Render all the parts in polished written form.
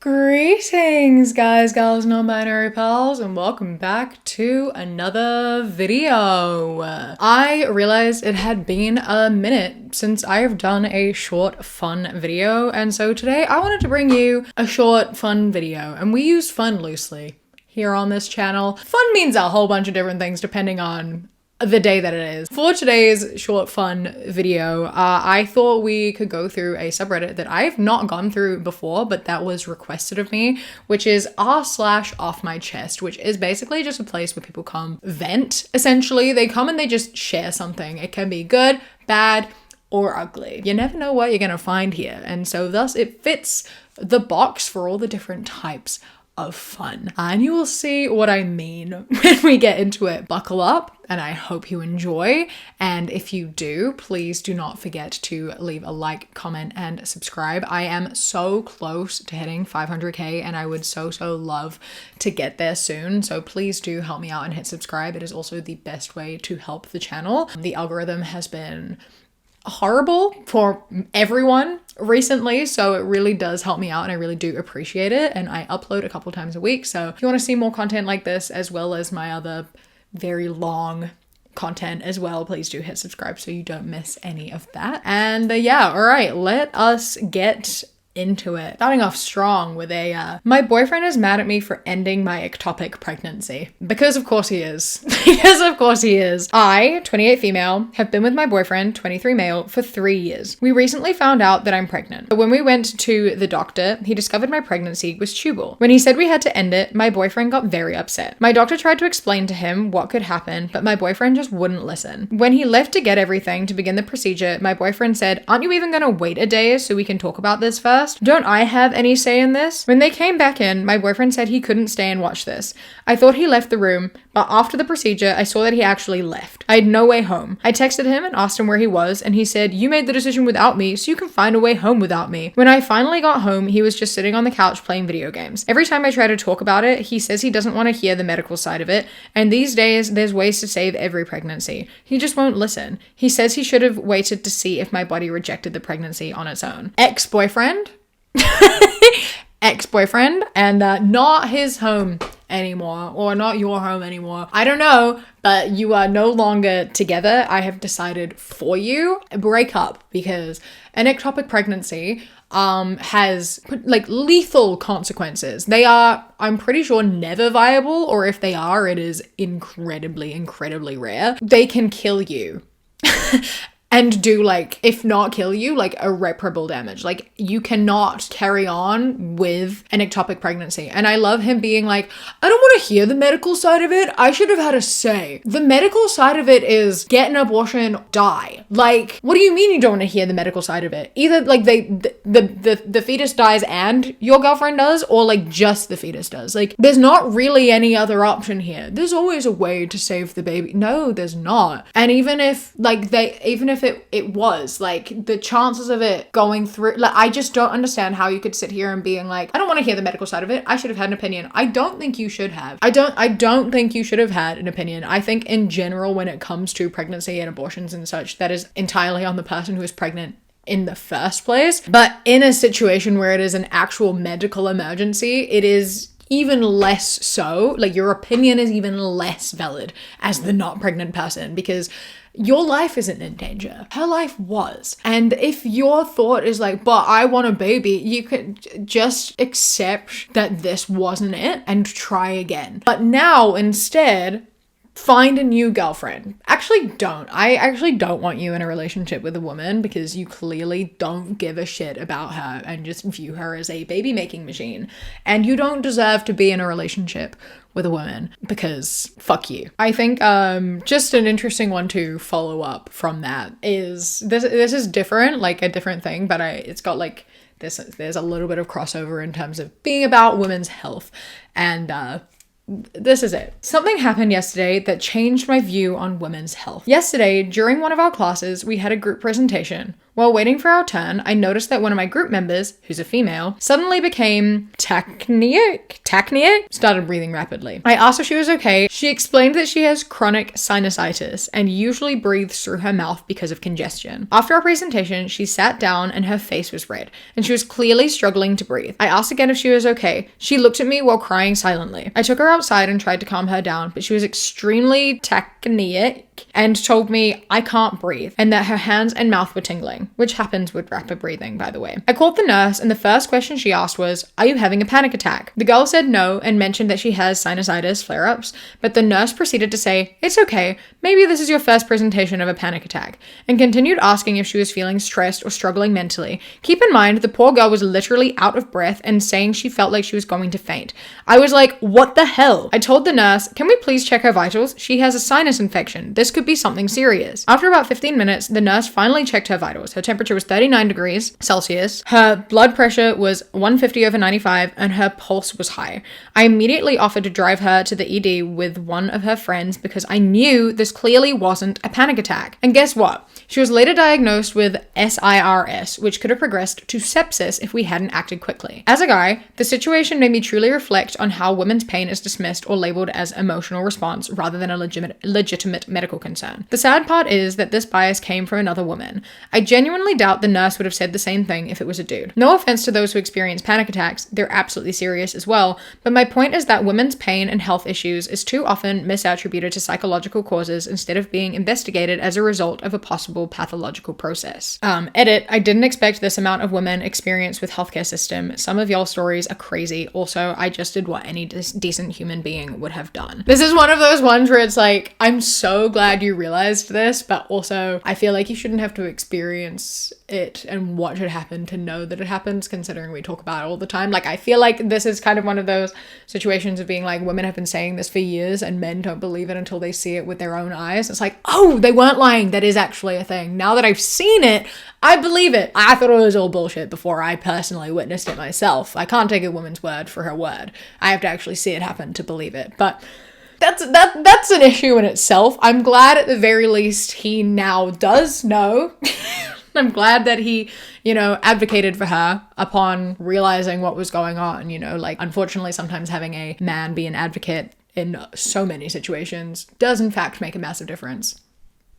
Greetings guys, gals, non-binary pals, and welcome back to another video. I realized it had been a minute since I have done a short fun video, and so today I wanted to bring you a short fun video, and we use fun loosely here on this channel. Fun means a whole bunch of different things depending on the day that it is. For today's short fun video, I thought we could go through a subreddit that I've not gone through before, but that was requested of me, which is r/OffMyChest, which is basically just a place where people come vent. Essentially, they come and they just share something. It can be good, bad, or ugly. You never know what you're gonna find here, and so thus it fits the box for all the different types of fun. And you will see what I mean when we get into it. Buckle up, and I hope you enjoy. And if you do, please do not forget to leave a like, comment, and subscribe. I am so close to hitting 500k, and I would so love to get there soon. So please do help me out and hit subscribe. It is also the best way to help the channel. The algorithm has been horrible for everyone recently, so it really does help me out and I really do appreciate it. And I upload a couple times a week, so if you want to see more content like this as well as my other very long content as well, please do hit subscribe so you don't miss any of that. And yeah, all right, let us get into it. Starting off strong with my boyfriend is mad at me for ending my ectopic pregnancy. Because of course he is. Because of course he is. I, 28 female, have been with my boyfriend, 23 male, for 3 years. We recently found out that I'm pregnant. But when we went to the doctor, he discovered my pregnancy was tubal. When he said we had to end it, my boyfriend got very upset. My doctor tried to explain to him what could happen, but my boyfriend just wouldn't listen. When he left to get everything to begin the procedure, my boyfriend said, "Aren't you even gonna wait a day so we can talk about this first? Don't I have any say in this?" When they came back in, my boyfriend said he couldn't stay and watch this. I thought he left the room, but after the procedure, I saw that he actually left. I had no way home. I texted him and asked him where he was, and he said, "You made the decision without me, so you can find a way home without me." When I finally got home, he was just sitting on the couch playing video games. Every time I try to talk about it, he says he doesn't want to hear the medical side of it, and these days, there's ways to save every pregnancy. He just won't listen. He says he should have waited to see if my body rejected the pregnancy on its own. Ex-boyfriend, and not his home anymore, or not your home anymore. I don't know, but you are no longer together. I have decided for you, break up, because an ectopic pregnancy has like lethal consequences. They are, I'm pretty sure, never viable, or if they are, it is incredibly rare. They can kill you. And do, like, if not kill you, like irreparable damage. Like, you cannot carry on with an ectopic pregnancy. And I love him being like, "I don't want to hear the medical side of it. I should have had a say." The medical side of it is get an abortion, die. Like, what do you mean you don't want to hear the medical side of it? Either like the fetus dies and your girlfriend does, or like just the fetus does. Like, there's not really any other option here. There's always a way to save the baby. No, there's not. And even if it was, like, the chances of it going through, like, I just don't understand how you could sit here and being like, "I don't want to hear the medical side of it. I should have had an opinion." I don't think you should have. I don't think you should have had an opinion. I think in general, when it comes to pregnancy and abortions and such, that is entirely on the person who is pregnant in the first place. But in a situation where it is an actual medical emergency, it is even less so. Like, your opinion is even less valid as the not pregnant person, because your life isn't in danger. Her life was. And if your thought is like, "But I want a baby," you could just accept that this wasn't it and try again. But now, instead, find a new girlfriend. Actually, don't. I actually don't want you in a relationship with a woman, because you clearly don't give a shit about her and just view her as a baby making machine. And you don't deserve to be in a relationship with a woman, because fuck you. I think just an interesting one to follow up from that is this is different, like a different thing, but it's got like there's a little bit of crossover in terms of being about women's health, and this is it. Something happened yesterday that changed my view on women's health. Yesterday, during one of our classes, we had a group presentation. While waiting for our turn, I noticed that one of my group members, who's a female, suddenly became tachycardic, started breathing rapidly. I asked if she was okay. She explained that she has chronic sinusitis and usually breathes through her mouth because of congestion. After our presentation, she sat down and her face was red, and she was clearly struggling to breathe. I asked again if she was okay. She looked at me while crying silently. I took her outside and tried to calm her down, but she was extremely tachycardic and told me I can't breathe and that her hands and mouth were tingling, which happens with rapid breathing, by the way. I called the nurse and the first question she asked was, "Are you having a panic attack?" The girl said no and mentioned that she has sinusitis flare-ups, but the nurse proceeded to say, "It's okay, maybe this is your first presentation of a panic attack," and continued asking if she was feeling stressed or struggling mentally. Keep in mind, the poor girl was literally out of breath and saying she felt like she was going to faint. I was like, what the hell? I told the nurse, "Can we please check her vitals? She has a sinus infection. This could be something serious." After about 15 minutes, the nurse finally checked her vitals. Her temperature was 39 degrees Celsius. Her blood pressure was 150/95 and her pulse was high. I immediately offered to drive her to the ED with one of her friends because I knew this clearly wasn't a panic attack. And guess what? She was later diagnosed with SIRS, which could have progressed to sepsis if we hadn't acted quickly. As a guy, the situation made me truly reflect on how women's pain is dismissed or labeled as emotional response rather than a legitimate medical concern. The sad part is that this bias came from another woman. I genuinely doubt the nurse would have said the same thing if it was a dude. No offense to those who experience panic attacks, they're absolutely serious as well, but my point is that women's pain and health issues is too often misattributed to psychological causes instead of being investigated as a result of a possible pathological process. Edit, I didn't expect this amount of women experience with healthcare system. Some of y'all stories are crazy. Also, I just did what any decent human being would have done. This is one of those ones where it's like, I'm so glad you realized this, but also I feel like you shouldn't have to experience it and watch it happen to know that it happens, considering we talk about it all the time. Like, I feel like this is kind of one of those situations of being like, women have been saying this for years and men don't believe it until they see it with their own eyes. It's like, oh, they weren't lying. That is actually a thing. Now that I've seen it, I believe it. I thought it was all bullshit before I personally witnessed it myself. I can't take a woman's word for her word. I have to actually see it happen to believe it. But that's an issue in itself. I'm glad at the very least he now does know. I'm glad that he, advocated for her upon realizing what was going on, like, unfortunately sometimes having a man be an advocate in so many situations does in fact make a massive difference,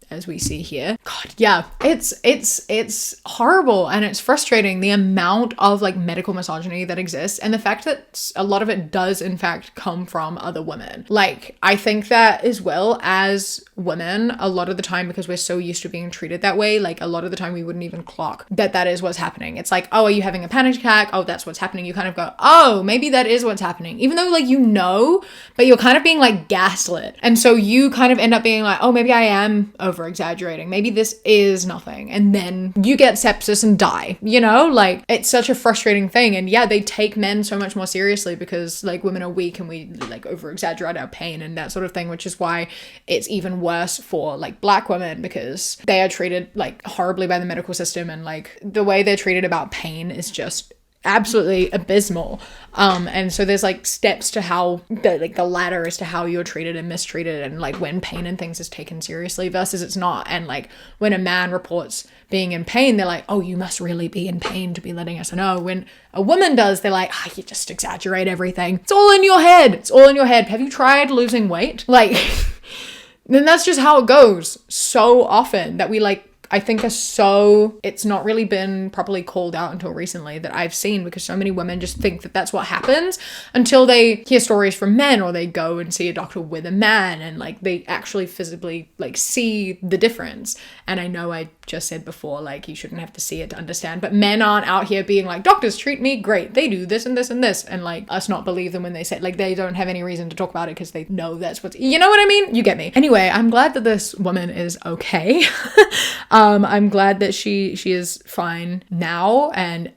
as we see here. God, yeah, it's horrible and it's frustrating, the amount of like medical misogyny that exists and the fact that a lot of it does in fact come from other women. Like, I think that as well as women, a lot of the time, because we're so used to being treated that way, like a lot of the time we wouldn't even clock that is what's happening. It's like, oh, are you having a panic attack? Oh, that's what's happening. You kind of go, oh, maybe that is what's happening. Even though like, but you're kind of being like gaslit. And so you kind of end up being like, oh, maybe I am over exaggerating. Maybe this is nothing. And then you get sepsis and die, like it's such a frustrating thing. And yeah, they take men so much more seriously because like women are weak and we like over exaggerate our pain and that sort of thing, which is why it's even worse for like Black women because they are treated like horribly by the medical system and like the way they're treated about pain is just absolutely abysmal. And so there's like steps to how the ladder as to how you're treated and mistreated and like when pain and things is taken seriously versus it's not. And like when a man reports being in pain, they're like, oh, you must really be in pain to be letting us know. When a woman does, they're like, you just exaggerate everything. It's all in your head. It's all in your head. Have you tried losing weight? Like, then that's just how it goes so often that we like, I think it's not really been properly called out until recently that I've seen, because so many women just think that that's what happens until they hear stories from men or they go and see a doctor with a man and like they actually physically like see the difference. And I know I just said before, like you shouldn't have to see it to understand, but men aren't out here being like, doctors treat me great. They do this and this and this. And like us not believe them when they say like they don't have any reason to talk about it because they know that's what's, you know what I mean? You get me. Anyway, I'm glad that this woman is okay. I'm glad that she is fine now, and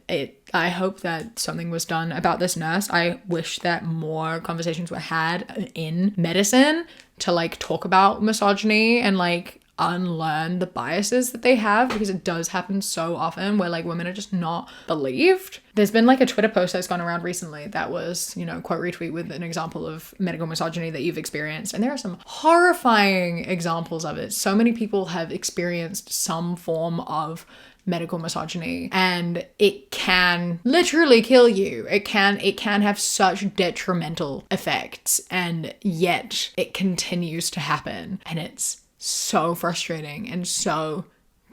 I hope that something was done about this nurse. I wish that more conversations were had in medicine to like talk about misogyny and like unlearn the biases that they have, because it does happen so often where like women are just not believed. There's been like a Twitter post that's gone around recently that was, quote retweet with an example of medical misogyny that you've experienced. And there are some horrifying examples of it. So many people have experienced some form of medical misogyny, and it can literally kill you. It can have such detrimental effects, and yet it continues to happen, and it's so frustrating and so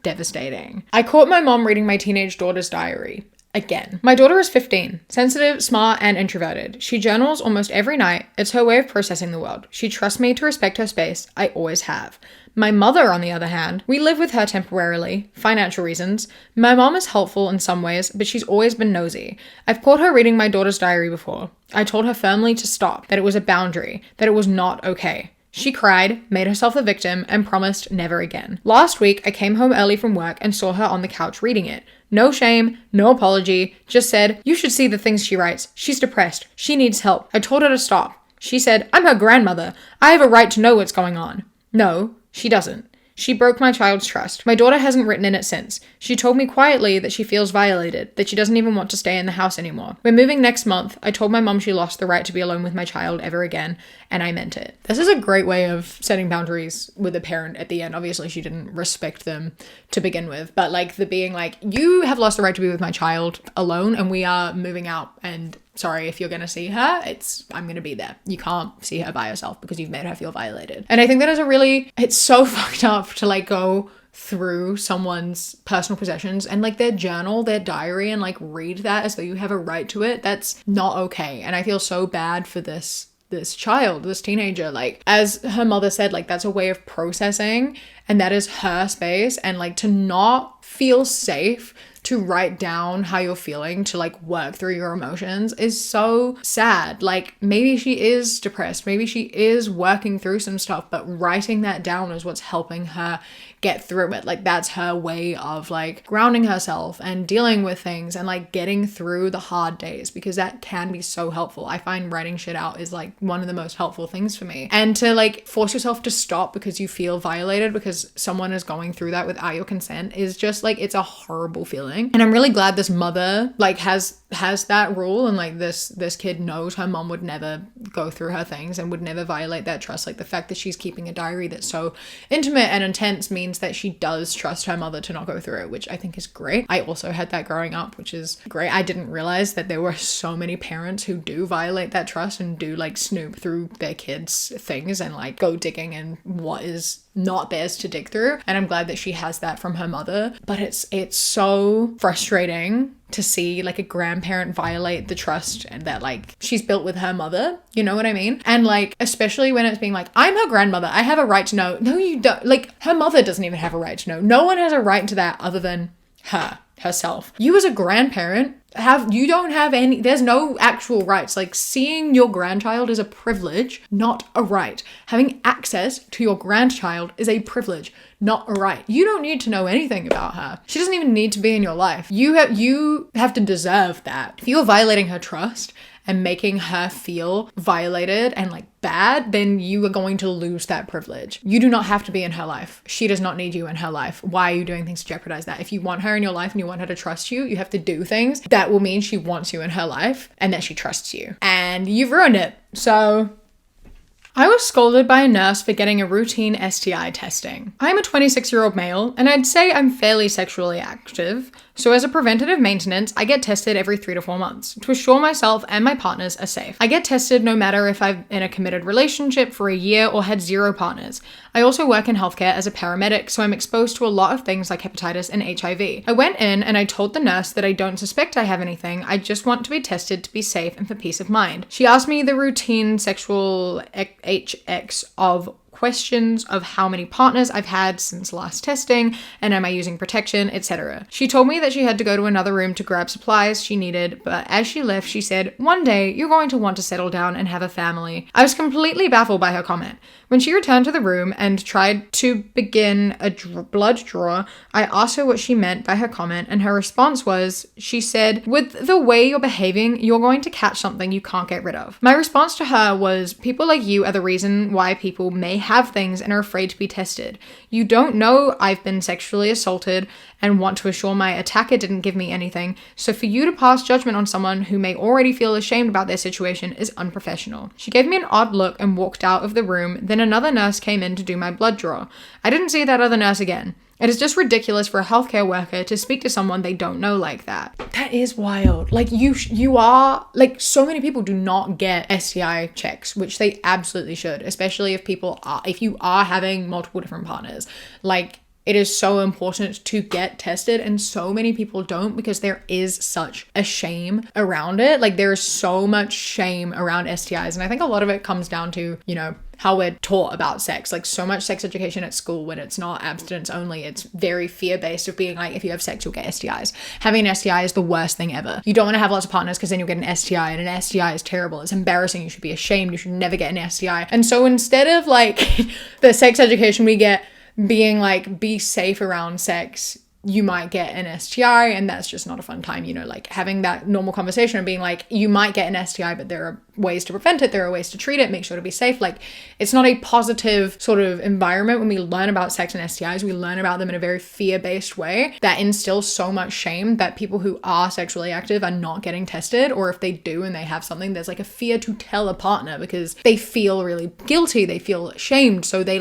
devastating. I caught my mom reading my teenage daughter's diary. Again. My daughter is 15, sensitive, smart, and introverted. She journals almost every night. It's her way of processing the world. She trusts me to respect her space. I always have. My mother, on the other hand, we live with her temporarily, financial reasons. My mom is helpful in some ways, but she's always been nosy. I've caught her reading my daughter's diary before. I told her firmly to stop, that it was a boundary, that it was not okay. She cried, made herself the victim, and promised never again. Last week, I came home early from work and saw her on the couch reading it. No shame, no apology, just said, "You should see the things she writes. She's depressed. She needs help." I told her to stop. She said, "I'm her grandmother. I have a right to know what's going on." No, she doesn't. She broke my child's trust. My daughter hasn't written in it since. She told me quietly that she feels violated, that she doesn't even want to stay in the house anymore. We're moving next month. I told my mom she lost the right to be alone with my child ever again, and I meant it. This is a great way of setting boundaries with a parent at the end. Obviously, she didn't respect them to begin with, but like the being like, you have lost the right to be with my child alone, and we are moving out, and sorry, if you're going to see her, I'm going to be there. You can't see her by herself because you've made her feel violated. And I think that is it's so fucked up to like go through someone's personal possessions and like their journal, their diary, and like read that as though you have a right to it. That's not okay. And I feel so bad for this child, this teenager. Like, as her mother said, like that's a way of processing, and that is her space. And like to not feel safe to write down how you're feeling, to like work through your emotions is so sad. Like maybe she is depressed, maybe she is working through some stuff, but writing that down is what's helping her get through it. Like that's her way of like grounding herself and dealing with things and like getting through the hard days, because that can be so helpful. I find writing shit out is like one of the most helpful things for me. And to like force yourself to stop because you feel violated because someone is going through that without your consent is just like, it's a horrible feeling. And I'm really glad this mother like has that rule, and like this kid knows her mom would never go through her things and would never violate that trust. Like the fact that she's keeping a diary that's so intimate and intense means that she does trust her mother to not go through it, which I think is great. I also had that growing up, which is great. I didn't realize that there were so many parents who do violate that trust and do like snoop through their kids' things and like go digging in what is not theirs to dig through. And I'm glad that she has that from her mother. But it's so frustrating to see like a grandparent violate the trust and that like she's built with her mother, you know what I mean? And like, especially when it's being like, I'm her grandmother, I have a right to know. No, you don't. Like her mother doesn't even have a right to know. No one has a right to that other than herself. You as a grandparent there's no actual rights. Like seeing your grandchild is a privilege, not a right. Having access to your grandchild is a privilege, not a right. You don't need to know anything about her. She doesn't even need to be in your life. You have to deserve that. If you're violating her trust and making her feel violated and like bad, then you are going to lose that privilege. You do not have to be in her life. She does not need you in her life. Why are you doing things to jeopardize that? If you want her in your life and you want her to trust you, you have to do things that will mean she wants you in her life and that she trusts you. And you've ruined it. So I was scolded by a nurse for getting a routine STI testing. I'm a 26-year-old male, and I'd say I'm fairly sexually active, so as a preventative maintenance, I get tested every 3 to 4 months to assure myself and my partners are safe. I get tested no matter if I'm in a committed relationship for a year or had 0 partners. I also work in healthcare as a paramedic, so I'm exposed to a lot of things like hepatitis and HIV. I went in and I told the nurse that I don't suspect I have anything, I just want to be tested to be safe and for peace of mind. She asked me the routine sexual HX of questions of how many partners I've had since last testing and am I using protection, etc. She told me that she had to go to another room to grab supplies she needed, but as she left, she said, "One day you're going to want to settle down and have a family." I was completely baffled by her comment. When she returned to the room and tried to begin a blood draw, I asked her what she meant by her comment, and her response was, she said, "With the way you're behaving, you're going to catch something you can't get rid of." My response to her was, people like you are the reason why people may have things and are afraid to be tested. You don't know I've been sexually assaulted and want to assure my attacker didn't give me anything, so for you to pass judgment on someone who may already feel ashamed about their situation is unprofessional. She gave me an odd look and walked out of the room. Then another nurse came in to do my blood draw. I didn't see that other nurse again. It is just ridiculous for a healthcare worker to speak to someone they don't know like that. That is wild. Like you are, like, so many people do not get STI checks, which they absolutely should, especially if you are having multiple different partners. Like, it is so important to get tested, and so many people don't because there is such a shame around it. Like, there is so much shame around STIs, and I think a lot of it comes down to, you know, how we're taught about sex. Like, so much sex education at school, when it's not abstinence only, it's very fear-based of being like, if you have sex, you'll get STIs. Having an STI is the worst thing ever. You don't want to have lots of partners because then you'll get an STI, and an STI is terrible. It's embarrassing. You should be ashamed. You should never get an STI. And so instead of like the sex education we get being like, be safe around sex, you might get an STI, and that's just not a fun time, you know, like having that normal conversation and being like, you might get an STI, but there are ways to prevent it, there are ways to treat it, make sure to be safe. Like, it's not a positive sort of environment when we learn about sex and STIs. We learn about them in a very fear-based way that instills so much shame that people who are sexually active are not getting tested, or if they do and they have something, there's like a fear to tell a partner because they feel really guilty, they feel ashamed, so they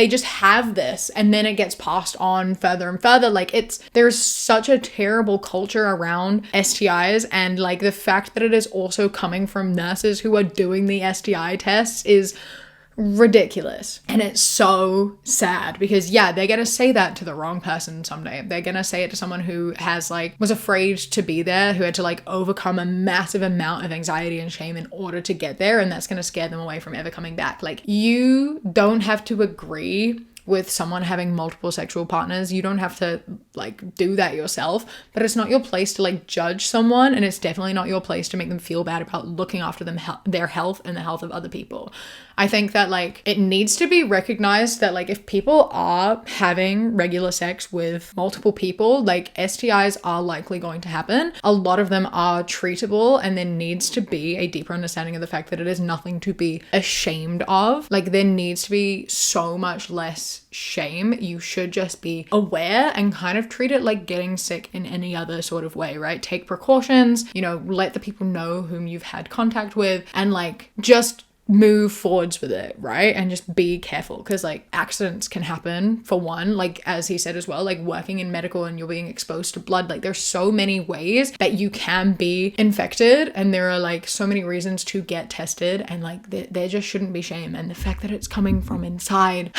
just have this, and then it gets passed on further and further. Like, there's such a terrible culture around STIs, and like the fact that it is also coming from nurses who are doing the STI tests is ridiculous. And it's so sad because, yeah, they're gonna say that to the wrong person someday. They're gonna say it to someone who was afraid to be there, who had to like overcome a massive amount of anxiety and shame in order to get there, and that's gonna scare them away from ever coming back. Like, you don't have to agree with someone having multiple sexual partners. You don't have to like do that yourself, but it's not your place to like judge someone, and it's definitely not your place to make them feel bad about looking after their health and the health of other people. I think that like it needs to be recognized that like if people are having regular sex with multiple people, like STIs are likely going to happen. A lot of them are treatable, and there needs to be a deeper understanding of the fact that it is nothing to be ashamed of. Like, there needs to be so much less shame. You should just be aware and kind of treat it like getting sick in any other sort of way, right? Take precautions, you know, let the people know whom you've had contact with, and like just move forwards with it, right? And just be careful, because like accidents can happen, for one, like as he said as well, like working in medical and you're being exposed to blood, like there's so many ways that you can be infected, and there are like so many reasons to get tested, and like there just shouldn't be shame. And the fact that it's coming from inside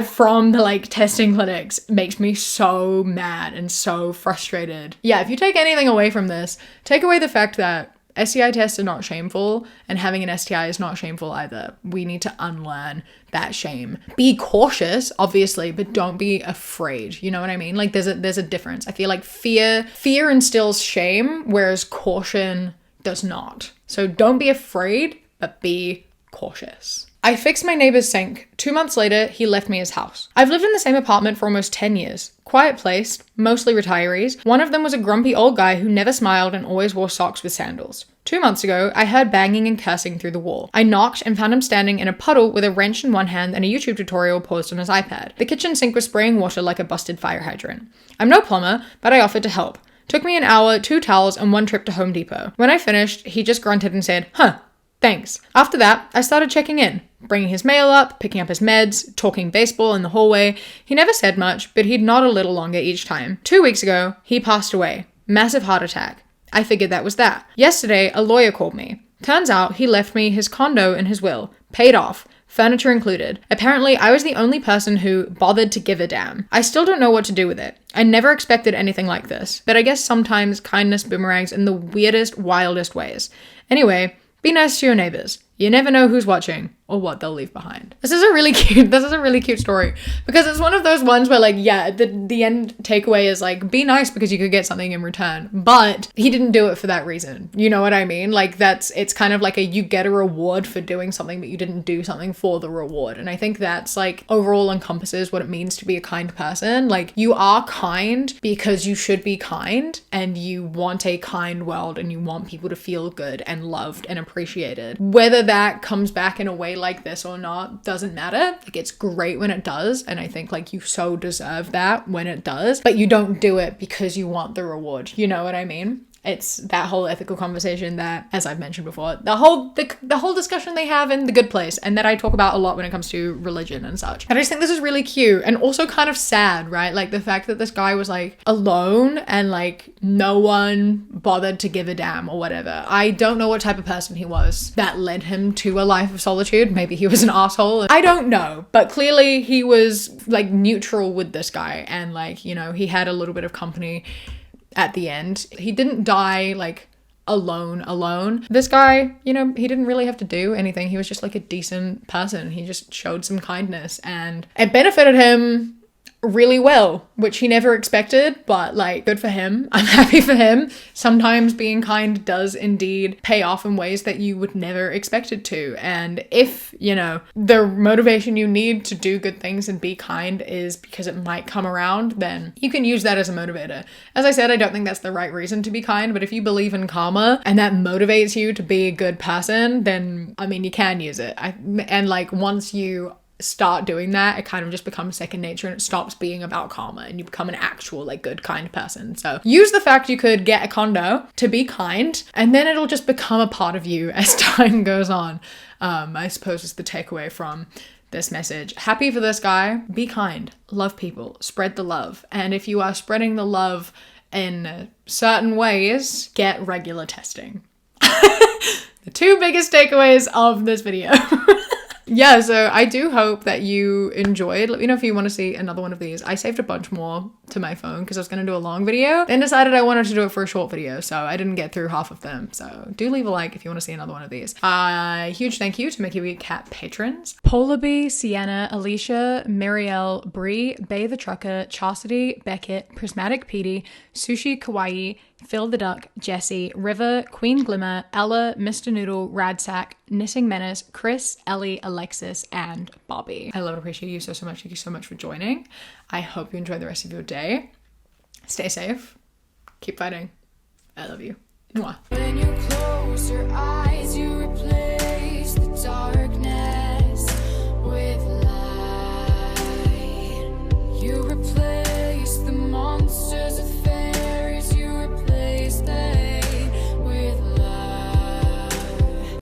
from the like testing clinics makes me so mad and so frustrated. Yeah, if you take anything away from this, take away the fact that STI tests are not shameful, and having an STI is not shameful either. We need to unlearn that shame. Be cautious, obviously, but don't be afraid. You know what I mean? Like, there's a difference. I feel like fear instills shame, whereas caution does not. So don't be afraid, but be cautious. I fixed my neighbor's sink. 2 months later, he left me his house. I've lived in the same apartment for almost 10 years. Quiet place, mostly retirees. One of them was a grumpy old guy who never smiled and always wore socks with sandals. 2 months ago, I heard banging and cursing through the wall. I knocked and found him standing in a puddle with a wrench in one hand and a YouTube tutorial paused on his iPad. The kitchen sink was spraying water like a busted fire hydrant. I'm no plumber, but I offered to help. Took me an hour, 2 towels, and 1 trip to Home Depot. When I finished, he just grunted and said, "Huh. Thanks." After that, I started checking in, bringing his mail up, picking up his meds, talking baseball in the hallway. He never said much, but he'd nod a little longer each time. 2 weeks ago, he passed away. Massive heart attack. I figured that was that. Yesterday, a lawyer called me. Turns out he left me his condo and his will. Paid off. Furniture included. Apparently, I was the only person who bothered to give a damn. I still don't know what to do with it. I never expected anything like this, but I guess sometimes kindness boomerangs in the weirdest, wildest ways. Anyway, be nice to your neighbors. You never know who's watching or what they'll leave behind. This is a really cute story, because it's one of those ones where like, yeah, the end takeaway is like, be nice because you could get something in return, but he didn't do it for that reason. You know what I mean? Like, it's kind of like you get a reward for doing something, but you didn't do something for the reward. And I think that's like overall encompasses what it means to be a kind person. Like, you are kind because you should be kind, and you want a kind world, and you want people to feel good and loved and appreciated. Whether that comes back in a way like this or not doesn't matter. Like, it's great when it does, and I think like you so deserve that when it does, but you don't do it because you want the reward. You know what I mean? It's that whole ethical conversation that, as I've mentioned before, the whole discussion they have in The Good Place, and that I talk about a lot when it comes to religion and such. And I just think this is really cute and also kind of sad, right? Like the fact that this guy was like alone and like no one bothered to give a damn or whatever. I don't know what type of person he was that led him to a life of solitude. Maybe he was an asshole. I don't know, but clearly he was like neutral with this guy, and like, you know, he had a little bit of company at the end. He didn't die like alone. This guy, you know, he didn't really have to do anything. He was just like a decent person. He just showed some kindness and it benefited him really well, which he never expected, but like, good for him. I'm happy for him. Sometimes being kind does indeed pay off in ways that you would never expect it to. And if, you know, the motivation you need to do good things and be kind is because it might come around, then you can use that as a motivator. As I said, I don't think that's the right reason to be kind, but if you believe in karma and that motivates you to be a good person, then I mean, you can use it. And like, once you start doing that, it kind of just becomes second nature and it stops being about karma and you become an actual like good kind person. So use the fact you could get a condo to be kind, and then it'll just become a part of you as time goes on. I suppose is the takeaway from this message. Happy for this guy. Be kind, love people, spread the love, and if you are spreading the love in certain ways, get regular testing. The two biggest takeaways of this video. Yeah, so I do hope that you enjoyed. Let me know if you want to see another one of these. I saved a bunch more to my phone because I was going to do a long video, then decided I wanted to do it for a short video, so I didn't get through half of them. So do leave a like if you want to see another one of these. Huge thank you to Make Your Week Cat patrons: Polar Bee, Sienna, Alicia, Marielle, Bree, Bay the Trucker, Chastity, Beckett, Prismatic Petey, Sushi Kawaii, Phil the Duck, Jessie, River, Queen Glimmer, Ella, Mr. Noodle, Radsack, Knitting Menace, Chris, Ellie, Alexis, and Bobby. I love and appreciate you so much. Thank you so much for joining. I hope you enjoy the rest of your day. Stay safe. Keep fighting. I love you. Mwah. When you close your eyes,